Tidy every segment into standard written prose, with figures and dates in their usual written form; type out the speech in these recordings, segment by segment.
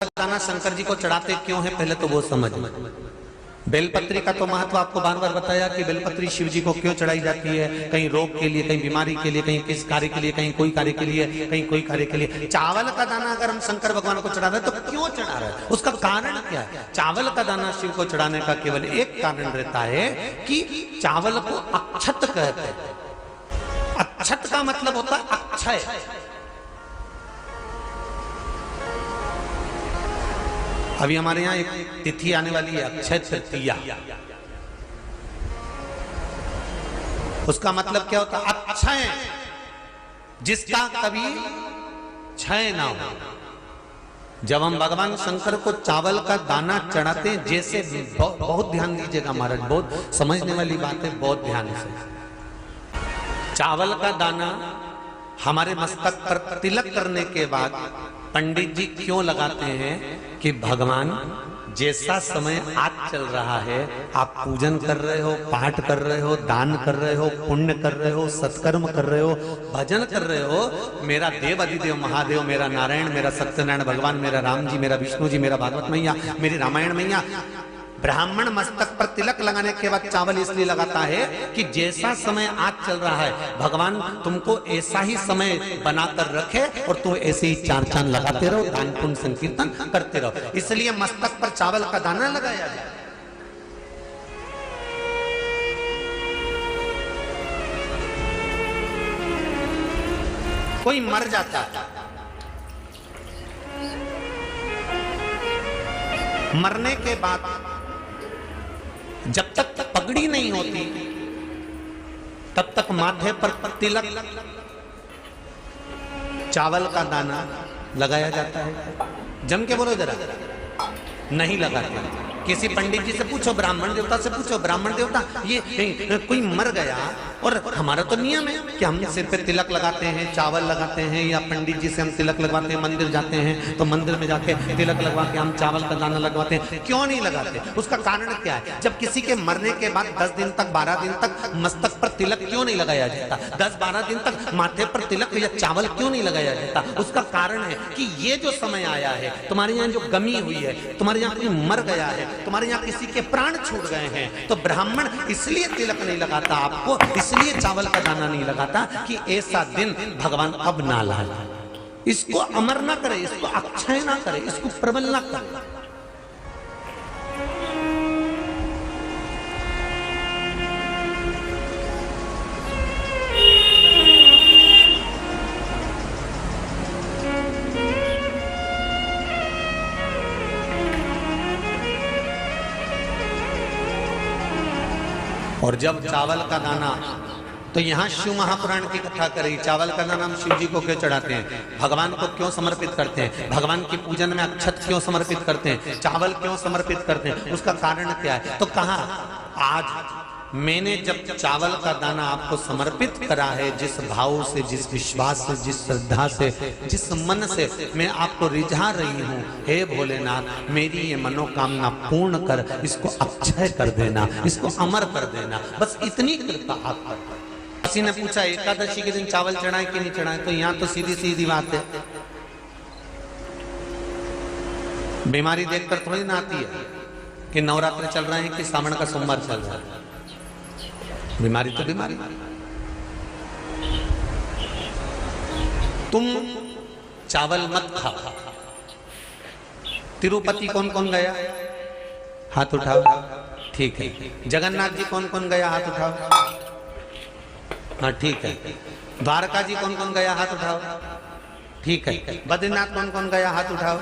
दाना शंकर जी को चढ़ाते क्यों है, पहले तो वो समझ। बेलपत्री का तो महत्व आपको बार बार बताया कि बेलपत्री शिव जी को क्यों चढ़ाई जाती है, कहीं रोग के लिए, कहीं बीमारी के लिए, कहीं किस कार्य के लिए, कहीं कोई कार्य के लिए, कहीं कोई कार्य के लिए। चावल का दाना अगर हम शंकर भगवान को चढ़ा रहे हैं तो क्यों चढ़ा रहे हैं, उसका कारण क्या है? चावल का दाना शिव को चढ़ाने का केवल एक कारण रहता है कि चावल को अक्षत कहते हैं। अक्षत का मतलब होता है अक्षय। अभी हमारे यहाँ एक तिथि आने वाली है, अक्षय तृतीया। उसका मतलब क्या होता है? अक्षय, जिसका कभी क्षय ना हो। जब हम भगवान शंकर को चावल का दाना चढ़ाते हैं, जैसे बहुत ध्यान दीजिएगा महाराज, बहुत समझने वाली बात है, बहुत ध्यान से। चावल का दाना हमारे मस्तक पर तिलक करने के बाद पंडित जी क्यों लगाते हैं कि भगवान जैसा समय आज चल रहा है, आप पूजन कर रहे हो, पाठ कर रहे हो, दान कर रहे हो, पुण्य कर रहे हो, सत्कर्म कर रहे हो, भजन कर रहे हो, मेरा देव अधिदेव महादेव, मेरा नारायण, मेरा सत्यनारायण भगवान, मेरा राम जी, मेरा विष्णु जी, मेरा भागवत मैया, मेरी रामायण मैया, ब्राह्मण मस्तक पर तिलक लगाने के बाद चावल इसलिए लगाता है कि जैसा समय आज चल रहा है, भगवान तुमको ऐसा ही समय बनाकर रखे और तुम ऐसे ही चार चांद लगाते रहो, दान पुण्य संकीर्तन करते रहो। इसलिए मस्तक पर चावल का दाना लगाया जाए। कोई मर जाता है, मरने के बाद जब तक पगड़ी नहीं होती तब तक माथे पर तिलक, चावल का दाना लगाया जाता है। जम के बोलो जरा, नहीं लगाते। किसी पंडित जी से पूछो, ब्राह्मण देवता से पूछो, ब्राह्मण देवता ये कोई मर गया, और हमारा तो नियम है कि हम सिर पे तिलक लगाते हैं, चावल लगाते हैं, या पंडित जी से हम तिलक लगवाते हैं, मंदिर जाते हैं तो मंदिर में जाके तिलक लगवा के हम चावल का दाना लगवाते हैं। क्यों नहीं लगाते? उसका कारण क्या है? जब किसी के मरने के बाद 10 दिन तक, 12 दिन तक मस्तक पर तिलक क्यों नहीं लगाया जाता? 10-12 दिन तक माथे पर तिलक या चावल क्यों नहीं लगाया जाता? उसका कारण है कि ये जो समय आया है, तुम्हारे यहाँ जो गमी हुई है, तुम्हारे यहाँ कोई मर गया है, तुम्हारे यहाँ किसी के प्राण छूट गए हैं, तो ब्राह्मण इसलिए तिलक नहीं लगाता आपको, इसलिए चावल का दाना नहीं लगाता कि ऐसा दिन भगवान अब ना लाए। इसको अमर ना करे, इसको अक्षय ना करे, इसको प्रबल ना करे। और जब चावल का दाना, तो यहाँ शिव महापुराण की कथा करी, चावल का दाना हम शिव जी को क्यों चढ़ाते हैं, भगवान को क्यों समर्पित करते हैं, भगवान की पूजन में अक्षत क्यों समर्पित करते हैं, चावल क्यों समर्पित करते हैं, उसका कारण क्या है? तो कहा आज मैंने जब चावल का दाना आपको समर्पित करा है, जिस भाव से, जिस विश्वास से, जिस श्रद्धा से, जिस मन से मैं आपको रिझा रही हूँ, हे भोलेनाथ मेरी ये मनोकामना पूर्ण कर, इसको अक्षय कर देना, इसको अमर कर देना, बस इतनी कृपा आप कर। किसी ने पूछा एकादशी के दिन चावल चढ़ाए कि नहीं चढ़ाए, तो यहाँ तो सीधी सीधी बात है, बीमारी देखकर थोड़ी ना आती है कि नवरात्र चल रहे हैं कि सावन का सोमवार चल रहा है। बीमारी तो बीमारी। तुम चावल मत खाओ। तिरुपति कौन कौन गया? हाथ उठाओ। ठीक है। जगन्नाथ जी कौन कौन गया? हाथ उठाओ। हाँ ठीक है। द्वारका जी कौन कौन गया? हाथ उठाओ। ठीक है। बद्रीनाथ कौन कौन गया? हाथ उठाओ।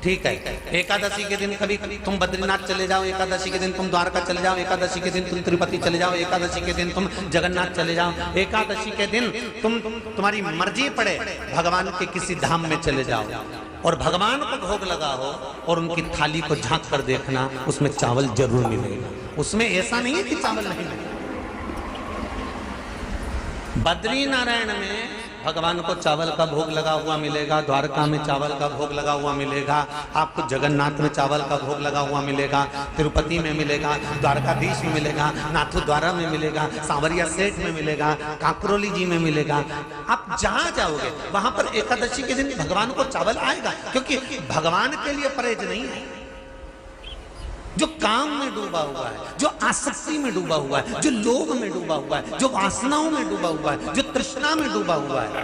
ठीक है। एकादशी के दिन कभी तुम बद्रीनाथ चले जाओ, एकादशी के दिन तुम द्वारका चले जाओ, एकादशी के दिन तुम तिरुपति चले जाओ, एकादशी के दिन तुम जगन्नाथ चले जाओ, एकादशी के दिन तुम्हारी मर्जी पड़े भगवान के किसी धाम में चले जाओ और भगवान को भोग लगाओ और उनकी थाली को झांक कर देखना, उसमें चावल जरूर मिलेगा। उसमें ऐसा नहीं है कि चावल नहीं मिलेगा। बद्री नारायण में भगवान को चावल का भोग लगा हुआ मिलेगा, द्वारका में चावल का भोग लगा हुआ मिलेगा, आपको जगन्नाथ में चावल का भोग लगा हुआ मिलेगा, तिरुपति में मिलेगा, द्वारकाधीश में मिलेगा, नाथू द्वारा में मिलेगा, सांवरिया सेठ में मिलेगा, काकरोली जी में मिलेगा। आप जहां जाओगे वहां पर एकादशी के दिन भगवान को चावल आएगा, क्योंकि भगवान के लिए परहेज नहीं है। जो काम में डूबा हुआ है, जो आसक्ति में डूबा हुआ है, जो लोभ में डूबा हुआ है, जो वासनाओं में डूबा हुआ है, जो तृष्णा में डूबा हुआ है,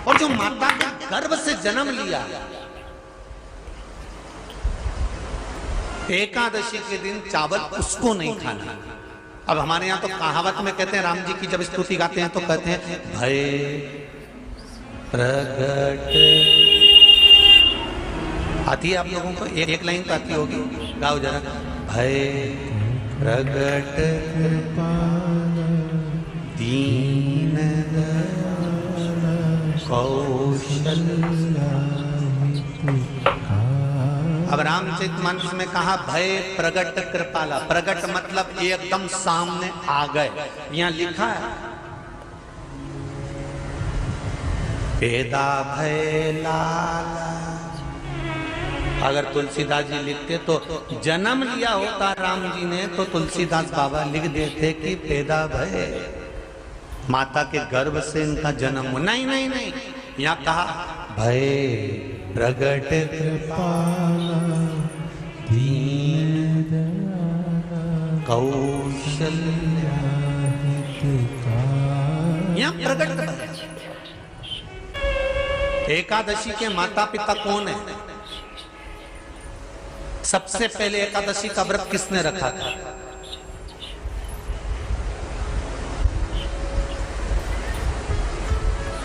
और जो माता के गर्भ से जन्म लिया, एकादशी के दिन चावल उसको नहीं खाना। अब हमारे यहाँ तो कहावत में कहते हैं, राम जी की जब स्तुति गाते हैं तो कहते हैं भय प्रगट, आती है आप लोगों को? एक लाइन तो आती होगी, गाओ जरा। भय प्रगट दीन कौशल्या। अब रामचरितमानस में कहा भय प्रगट कृपाला। प्रगट मतलब एकदम सामने आ गए। यहां लिखा है पेदा भय लाला। अगर तुलसीदास जी लिखते तो जन्म लिया होता राम जी ने तो तुलसीदास बाबा लिख देते कि पैदा भय, माता के गर्भ से इनका जन्म हो। नहीं नहीं नहीं, यहाँ कहा भय प्रगट कृपाला दीन कौशल्या। यहाँ प्रगट। एकादशी के माता पिता कौन है? सबसे पहले एकादशी का व्रत किसने रखा था?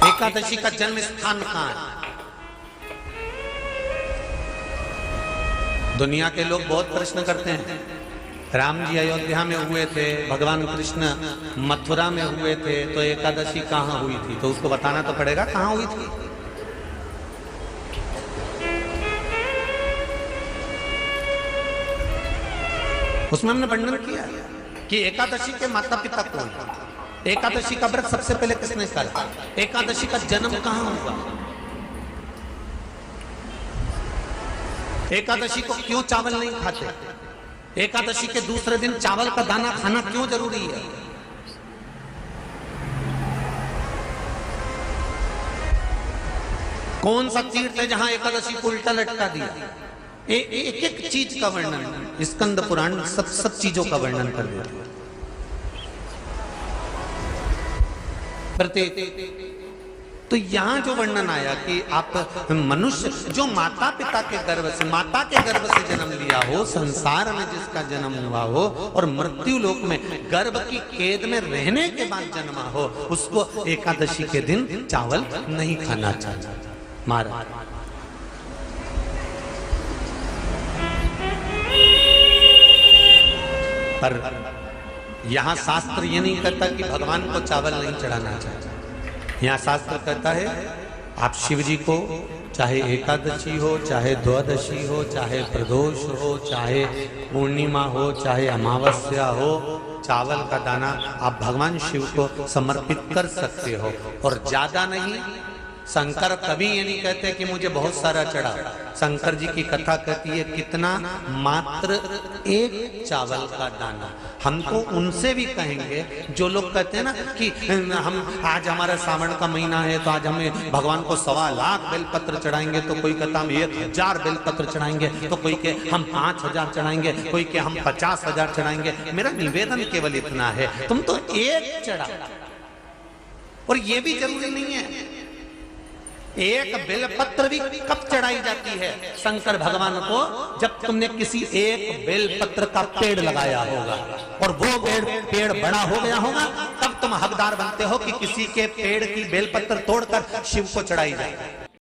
एकादशी का जन्म स्थान कहां है? दुनिया के लोग बहुत प्रश्न करते हैं, राम जी अयोध्या में हुए थे, भगवान कृष्ण मथुरा में हुए थे, तो एकादशी कहां हुई थी? तो उसको बताना तो पड़ेगा कहां हुई थी। उसमें हमने वर्णन किया कि एकादशी के माता पिता कौन, एकादशी का व्रत सबसे पहले किसने करा, एकादशी का जन्म कहां हुआ, एकादशी को क्यों चावल नहीं खाते, एकादशी के दूसरे दिन चावल का दाना खाना क्यों जरूरी है। कौन सा तीर्थ है जहां एकादशी को उल्टा लटका दिया। एक एक चीज का वर्णन स्कंद पुराण सब चीजों का वर्णन कर देता है। तो यहां जो वर्णन आया कि आप मनुष्य जो माता पिता के गर्भ से, माता के गर्भ से जन्म लिया हो, संसार में जिसका जन्म हुआ हो और मृत्यु लोक में गर्भ की कैद में रहने के बाद जन्मा हो, उसको एकादशी के दिन चावल नहीं खाना चाहिए। मारा पर यहां शास्त्र ये नहीं कहता कि भगवान को चावल नहीं चढ़ाना चाहिए। यहाँ शास्त्र कहता है आप शिव जी को चाहे एकादशी हो, चाहे द्वादशी हो, चाहे प्रदोष हो, चाहे पूर्णिमा हो, चाहे अमावस्या हो, चावल का दाना आप भगवान शिव को समर्पित कर सकते हो। और ज्यादा नहीं, शंकर कभी ये नहीं कहते कि मुझे बहुत सारा चढ़ा। शंकर जी की कथा कहती है कितना, मात्र एक चावल का दाना। हम तो उनसे भी कहेंगे जो लोग कहते हैं ना कि हम आज हमारा सावन का महीना है तो आज हमें भगवान को 1.25 लाख बेलपत्र चढ़ाएंगे, तो कोई कहता हम 1000 बेलपत्र चढ़ाएंगे, तो कोई के हम 5000 चढ़ाएंगे, कोई के हम 50,000 चढ़ाएंगे। मेरा निवेदन केवल इतना है, तुम तो एक चढ़ा। और ये भी जरूरी नहीं है, एक बेलपत्र भी कब चढ़ाई जाती है शंकर भगवान को, जब तुमने किसी एक बेलपत्र का पेड़ लगाया होगा और वो पेड़ बड़ा हो गया होगा, तब तुम हकदार बनते हो कि किसी के पेड़ की बेलपत्र तोड़कर शिव को चढ़ाई जाए।